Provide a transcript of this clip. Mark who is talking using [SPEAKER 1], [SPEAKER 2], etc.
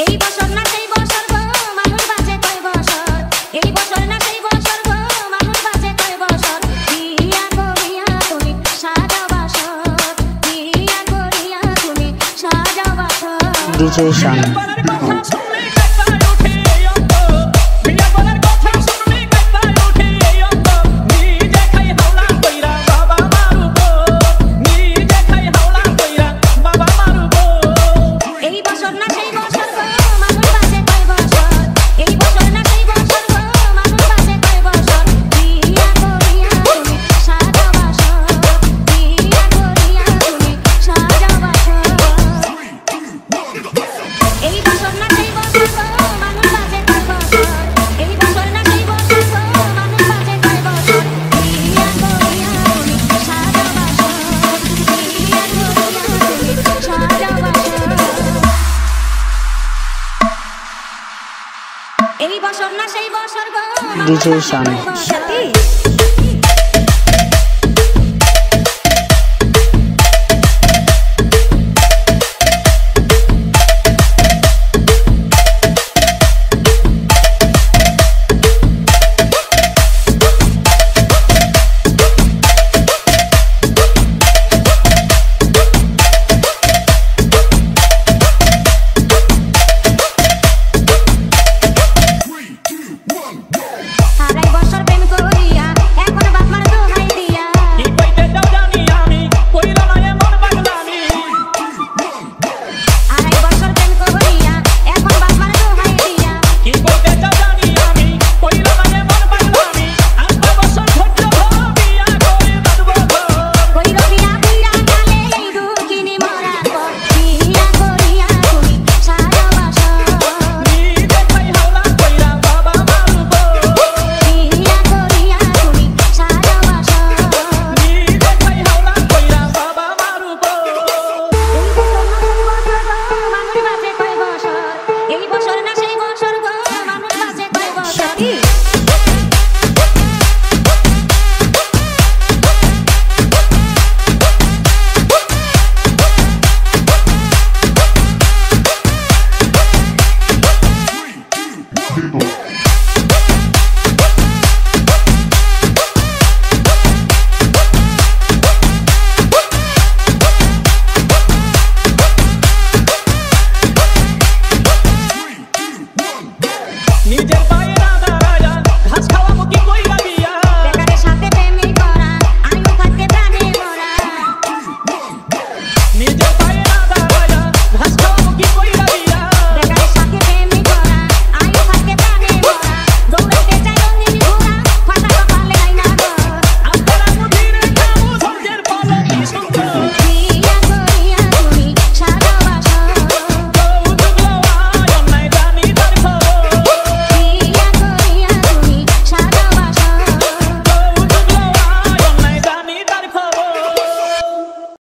[SPEAKER 1] এই বছর না সেই বছর গো মানুষ বাজে কয় বছর, এই বছর না সেই বছর গো মানুষ বাজে কয় বছর। বিয়া করিয়া তুমি সাজাও বাসর, বিয়া করিয়া তুমি সাজাও বাসর।
[SPEAKER 2] ডিজে শান
[SPEAKER 1] এই বছর না সেই বছর গো
[SPEAKER 2] ডিজে শান।